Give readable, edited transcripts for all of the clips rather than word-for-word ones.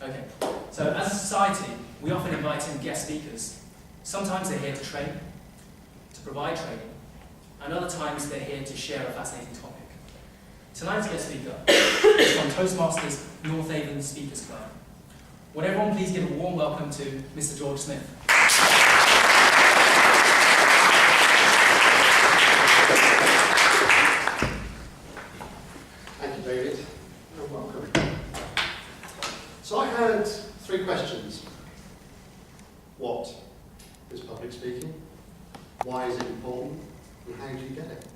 Okay, so as a society, we often invite in guest speakers. Sometimes they're here to train, to provide training, and other times they're here to share a fascinating topic. Tonight's guest speaker is from Toastmasters North Avon Speakers Club. Would everyone please give a warm welcome to Mr. George Smith. Thank you, David. You're welcome. So I had 3 questions. What is public speaking? Why is it important? And how do you get it?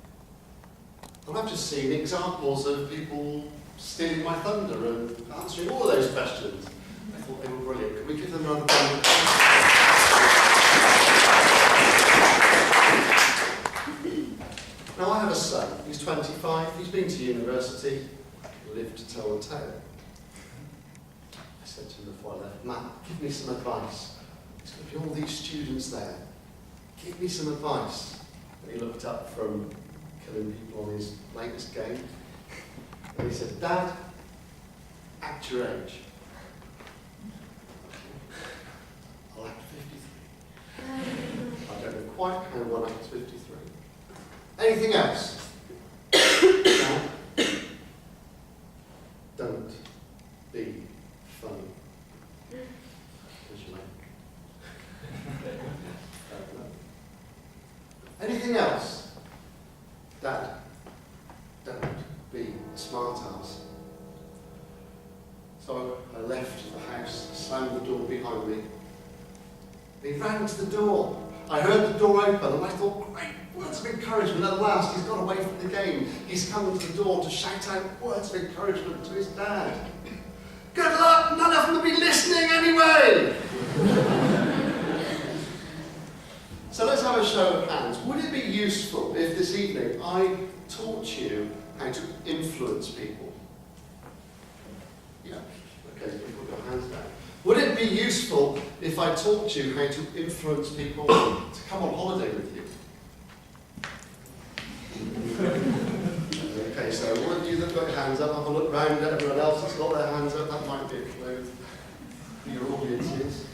And I've just seen examples of people stealing my thunder and answering all those questions. I thought they were brilliant. Can we give them another round of applause? Now I have a son. He's 25. He's been to university. Lived to tell the tale. I said to him before I left, Matt, give me some advice. There's going to be all these students there. Give me some advice. And he looked up from killing people on his latest game. And he said, Dad, act your age. I'll act 53. I don't know quite how one acts 53. Anything else? Dad, don't be funny. Because you Anything else? Dad, don't be a smart ass. So I left the house, slammed the door behind me. He ran to the door. I heard the door open and I thought, great, words of encouragement. At last, he's got away from the game. He's come to the door to shout out words of encouragement to his dad. Good luck, none of them will be listening anyway! So let's have a show of hands. Would it be useful if this evening I taught you how to influence people? Yeah, okay, you put your hands down. Would it be useful if I taught you how to influence people to come on holiday with you? Okay, so all of you that got your hands up, have a look round at everyone else that's got their hands up. That might be a clue for your audiences.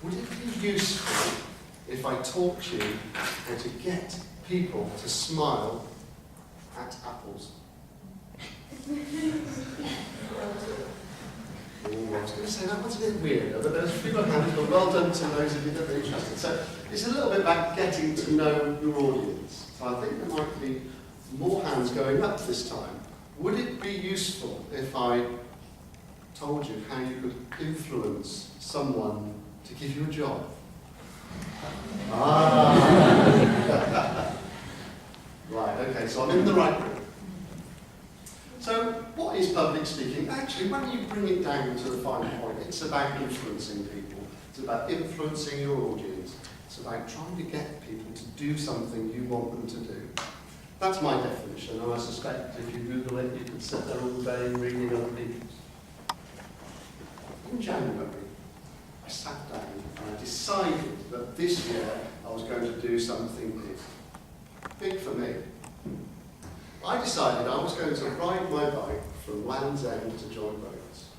Would it be useful if I taught you how to get people to smile at apples? I was going to say that one's a bit weird, but there's a few hands, but well done to those of you that are interested. So it's a little bit about getting to know your audience. So I think there might be more hands going up this time. Would it be useful if I told you how you could influence someone to give you a job? Right, okay, so I'm in the right room. So, what is public speaking? Actually, when you bring it down to the final point, it's about influencing people. It's about influencing your audience. It's about trying to get people to do something you want them to do. That's my definition, and I suspect if you Google it, you could sit there all day reading other people's. In January, I sat down and I decided that this year I was going to do something big. Big for me. I decided I was going to ride my bike from Land's End to John Roads.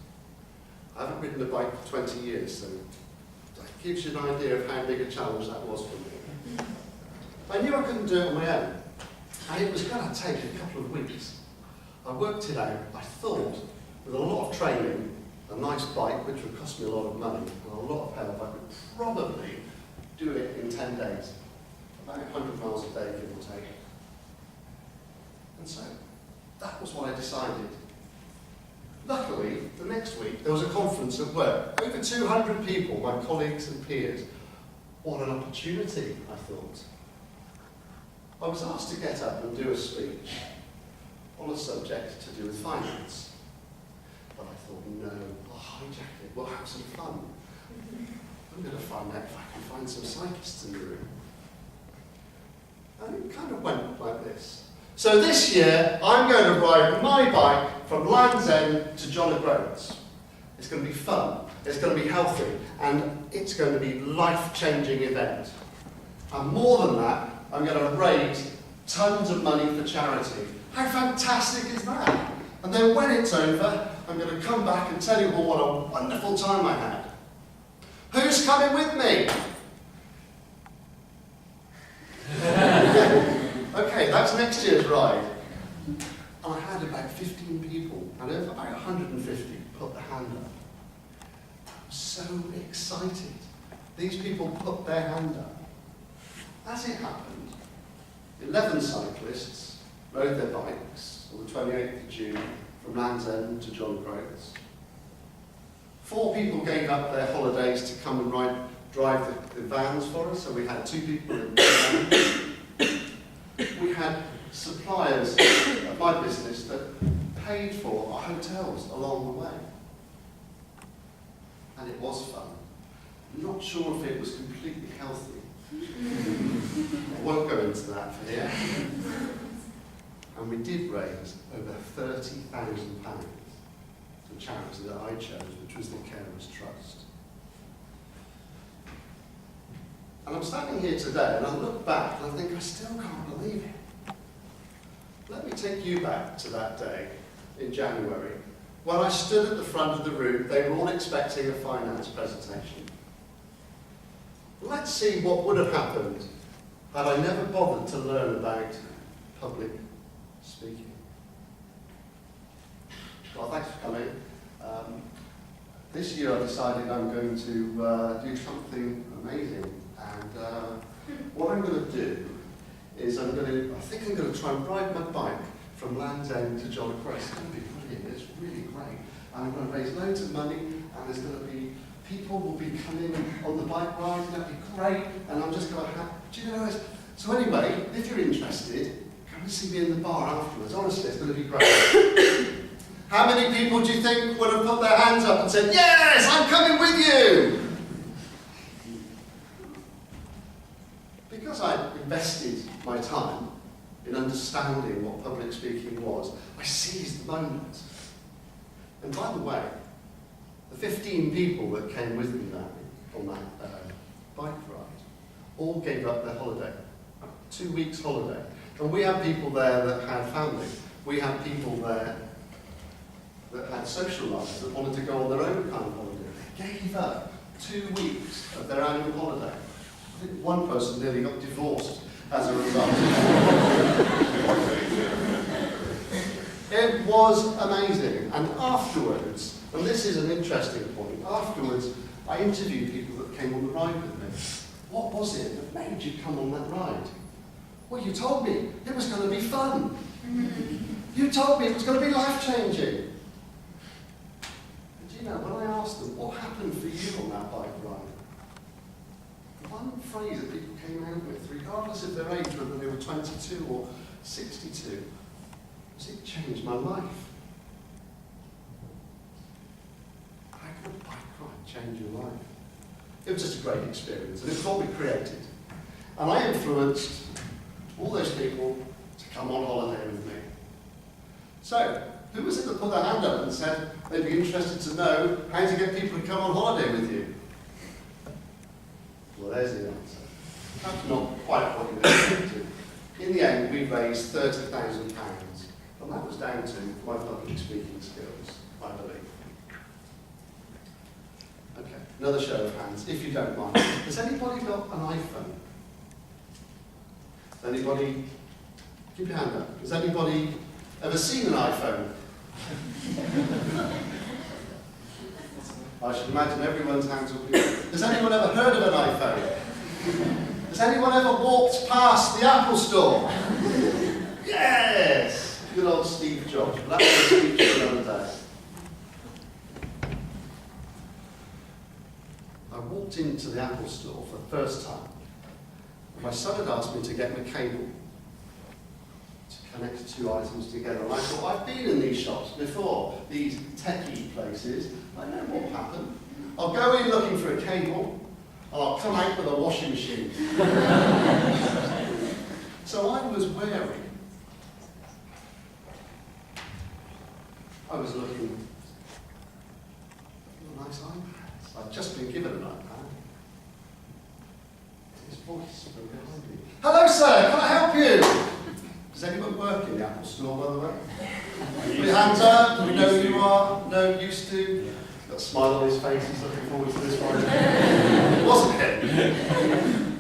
I haven't ridden a bike for 20 years, so that gives you an idea of how big a challenge that was for me. I knew I couldn't do it on my own, and it was going to take a couple of weeks. I worked it out. I thought, with a lot of training, a nice bike, which would cost me a lot of money, and a lot of help, I could probably do it in 10 days. About 100 miles a day, give or take. And so, that was what I decided. Luckily, the next week, there was a conference at work. Over 200 people, my colleagues and peers. What an opportunity, I thought. I was asked to get up and do a speech on a subject to do with finance. But I thought, no, I'll hijack it, we'll have some fun. I'm going to find out if I can find some psychists in the room. And it kind of went like this. So this year, I'm going to ride my bike from Land's End to John O'Groats. It's going to be fun, it's going to be healthy, and it's going to be a life-changing event. And more than that, I'm going to raise tons of money for charity. How fantastic is that? And then when it's over, I'm going to come back and tell you all what a wonderful time I had. Who's coming with me? Okay, that's next year's ride. And I had about 15 people, and over about 150 put their hand up. I was so excited. These people put their hand up. As it happened, 11 cyclists rode their bikes on the 28th of June from Land's End to John Crowth's. 4 people gave up their holidays to come and drive the vans for us, so we had 2 people in the van. We had suppliers of my business that paid for our hotels along the way. And it was fun. I'm not sure if it was completely healthy. I won't go into that for here. And we did raise over £30,000 for the charity that I chose, which was the Carers Trust. And I'm standing here today and I look back and I think, I still can't believe it. Let me take you back to that day in January when I stood at the front of the room. They were all expecting a finance presentation. Let's see what would have happened had I never bothered to learn about public speaking. Well, thanks for coming. This year I decided I'm going to do something amazing. And what I'm going to do is I think I'm going to try and ride my bike from Land's End to John Crowth's. It's going to be brilliant. It's really great. And I'm going to raise loads of money, and there's going to be people will be coming on the bike ride, and that'll be great. And I'm just going to have, do you know? So anyway, if you're interested, come and see me in the bar afterwards. Honestly, it's going to be great. How many people do you think would have put their hands up and said, "Yes, I'm coming with you"? Because I invested my time in understanding what public speaking was, I seized the moment. And by the way, the 15 people that came with me on that bike ride all gave up their holiday, 2 weeks holiday. And we had people there that had family. We had people there that had social lives, that wanted to go on their own kind of holiday. They gave up 2 weeks of their annual holiday. I think one person nearly got divorced as a result. It was amazing. And afterwards, and this is an interesting point, afterwards I interviewed people that came on the ride with me. What was it that made you come on that ride? Well, you told me it was going to be fun. You told me it was going to be life-changing. And you know, when I asked them, what happened for you on that bike ride? One phrase that people came out with, regardless of their age, whether they were 22 or 62, was it changed my life. How can a bike ride change your life? It was just a great experience, and it's what we created. And I influenced all those people to come on holiday with me. So, who was it that put their hand up and said they'd be interested to know how to get people to come on holiday with you? Well, there's the answer. That's not quite what you expected. In the end, we raised £30,000, and that was down to my public speaking skills, I believe. Okay, another show of hands, if you don't mind. Has anybody got an iPhone? Anybody? Keep your hand up. Has anybody ever seen an iPhone? I should imagine everyone's hands will be up. Has anyone ever heard of an iPhone? Has anyone ever walked past the Apple Store? Yes! Good old Steve Jobs. But that was a speech for another day. I walked into the Apple Store for the first time. And my son had asked me to get him a cable to connect 2 items together. And I thought, I've been in these shops before, these techie places. I know what will happen. I'll go in looking for a cable, and I'll come out with a washing machine. So I was wary. I was looking for nice iPads. I'd just been given an iPad. His voice from behind me. "Hello, sir, can I help you?" "Does anyone work work in the Apple store, by the way? Put your hands up, we know who you are, no, used to. Got a smile on his face, he's looking forward to this one. It wasn't him.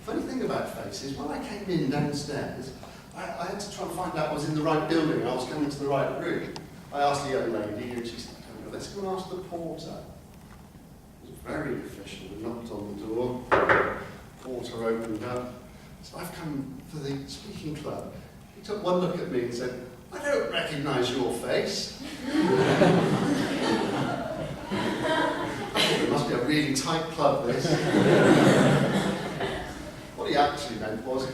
Funny thing about faces, when I came in downstairs, I had to try and find out I was in the right building, I was coming to the right room. I asked the young lady, and she said, let's go and ask the porter. It was very official. We knocked on the door, porter opened up. So I've come for the speaking club. He took one look at me and said, I don't recognise your face. It must be a really tight club, this. What he actually meant was,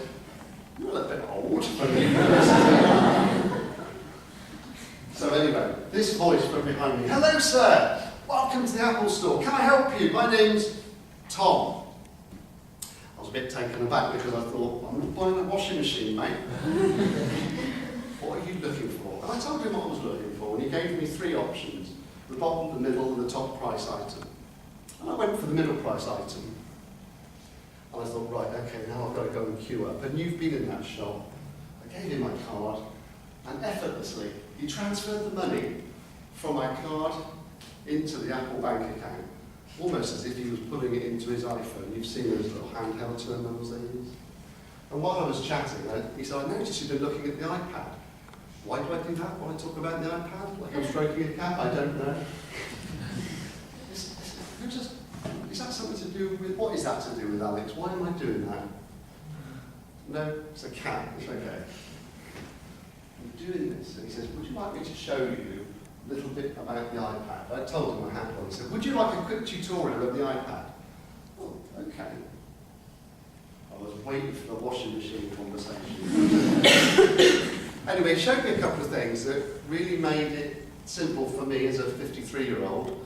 you're a bit old for the university. So anyway, this voice from behind me, hello sir, welcome to the Apple store, can I help you? My name's Tom. I was a bit taken aback because I thought, I'm not buying a washing machine, mate. What are you looking for? And I told him what I was looking for, and he gave me 3 options, the bottom, the middle, and the top price item. And I went for the middle price item. And I thought, right, okay, now I've got to go and queue up. And you've been in that shop. I gave him my card, and effortlessly, he transferred the money from my card into the Apple bank account, almost as if he was putting it into his iPhone. You've seen those little handheld terminals they use. And while I was chatting, he said, I noticed you've been looking at the iPad. Why do I do that when I talk about the iPad? Like I'm stroking a cat? I don't know. Is that something to do with, what is that to do with, Alex? Why am I doing that? No, it's a cat, it's okay. I'm doing this, and he says, would you like me to show you a little bit about the iPad? I told him I had one. He said, would you like a quick tutorial of the iPad? Oh, okay. I was waiting for the washing machine conversation. Anyway, he showed me a couple of things that really made it simple for me as a 53-year-old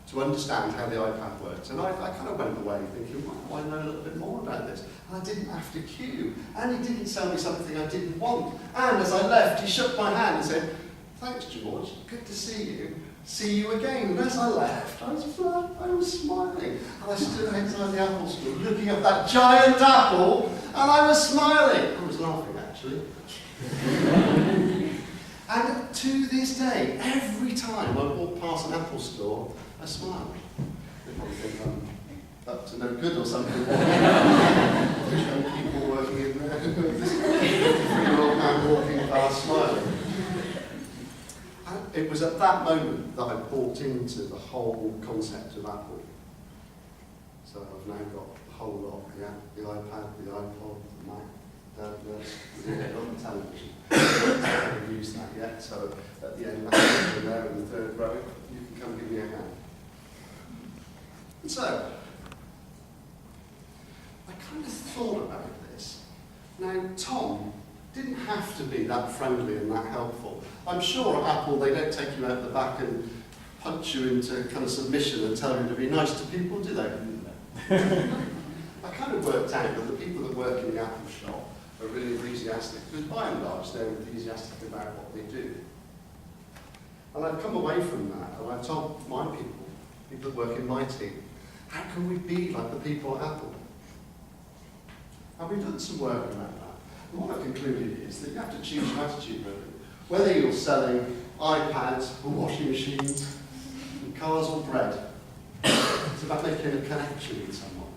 to understand how the iPad works. And I kind of went away thinking, well, I know a little bit more about this. And I didn't have to queue. And he didn't sell me something I didn't want. And as I left, he shook my hand and said, thanks, George, good to see you. See you again. And as I left, I was smiling. And I stood outside the Apple store looking at that giant apple, and I was smiling. I was laughing, actually. And to this day, every time I walk past an Apple store, I smile. They probably think I'm up to no good or something. People working in there. This 3-year-old man walking past smiling. And it was at that moment that I bought into the whole concept of Apple. So I've now got the whole lot, the iPad, the iPod, the Mac, not the television. I haven't used that yet, so at the end of that, there in the 3rd row, you can come give me a hand. And so, I kind of thought about this. Now, Tom didn't have to be that friendly and that helpful. I'm sure at Apple they don't take you out the back and punch you into kind of submission and tell you to be nice to people, do they? I kind of worked out that the people that work in the Apple shop are really enthusiastic, because by and large they're enthusiastic about what they do. And I've come away from that, and I've told my people that work in my team, how can we be like the people at Apple? And we've done some work around that. And what I've concluded is that you have to choose your attitude, really. Whether you're selling iPads or washing machines, cars or bread, it's about making a connection with someone.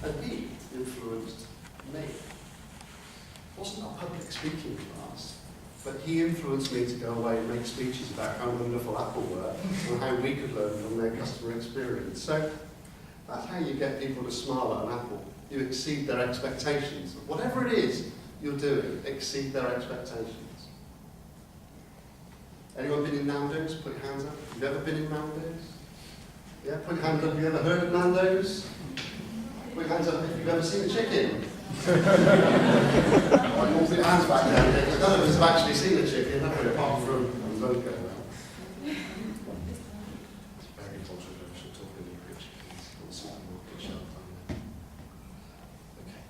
And he influenced me. It wasn't a public speaking class, but he influenced me to go away and make speeches about how wonderful Apple were and how we could learn from their customer experience. So that's how you get people to smile at an Apple. You exceed their expectations. Whatever it is you're doing, exceed their expectations. Anyone been in Nando's? Put your hands up. Have you ever been in Nando's? Yeah, put your hands up. Have you ever heard of Nando's? Put your hands up if you've ever seen a chicken. Right, all put your hands back down. None of us have actually seen a chicken, have we, apart from a logo. It's very controversial talking about chickens on the supermarket shelf. Okay.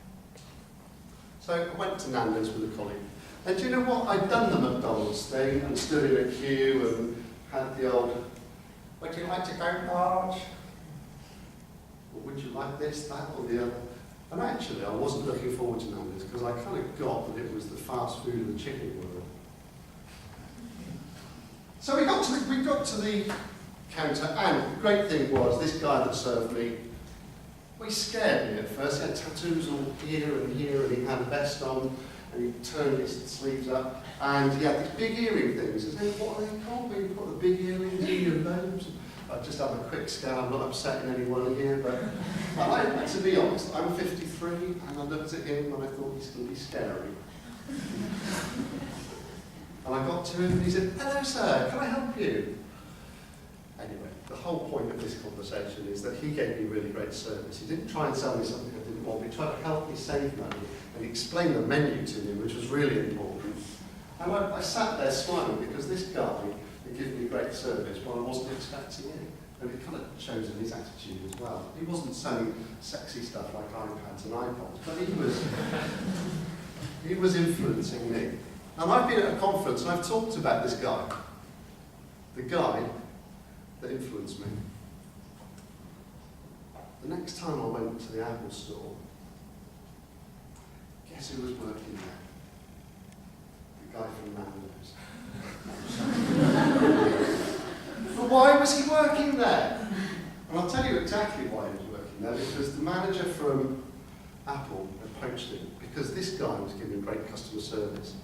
So I went to Nando's with a colleague. And do you know what? I'd done the McDonald's thing and stood in a queue and had the old, would you like to go large? Or would you like this, that, or the other? And actually, I wasn't looking forward to Nando's because I kind of got that it was the fast food and the chicken world. So we got to the counter, and the great thing was this guy that served me, well, he scared me at first. He had tattoos all here, and he had a vest on, and he turned his sleeves up, and he had these big earring things. I said, what are they called when you put the big earrings in your nose? I just have a quick scan. I'm not upsetting anyone here, but to be honest, I'm 53, and I looked at him and I thought he's going to be scary. And I got to him and he said, hello sir, can I help you? Anyway, the whole point of this conversation is that he gave me really great service. He didn't try and sell me something I didn't want, he tried to help me save money, and he explained the menu to me, which was really important. And I sat there smiling because this guy had given me great service, but I wasn't expecting it. And it kind of shows in his attitude as well. He wasn't selling sexy stuff like iPads and iPods, but he was influencing me. And I've been at a conference and I've talked about this guy, the guy that influenced me. The next time I went to the Apple store, guess who was working there? The guy from Nando's. But why was he working there? And I'll tell you exactly why he was working there, because the manager from Apple approached him, because this guy was giving great customer service.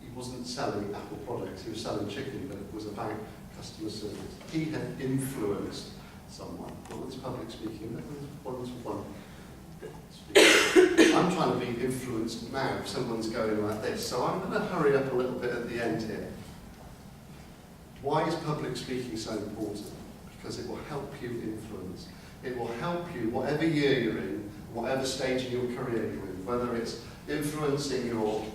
He wasn't selling Apple products, he was selling chicken, but it was about customer service. He had influenced someone. Well, it's public speaking, that was one. I'm trying to be influenced now if someone's going like this, so I'm going to hurry up a little bit at the end here. Why is public speaking so important? Because it will help you influence. It will help you, whatever year you're in, whatever stage in your career you're in, whether it's influencing your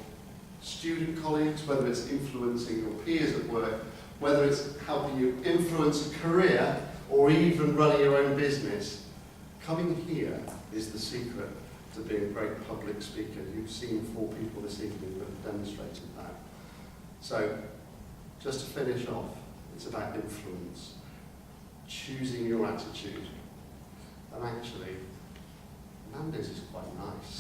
student colleagues, whether it's influencing your peers at work, whether it's helping you influence a career or even running your own business. Coming here is the secret to being a great public speaker. You've seen 4 people this evening that have demonstrated that. So, just to finish off, it's about influence, choosing your attitude. And actually, Nando's is quite nice.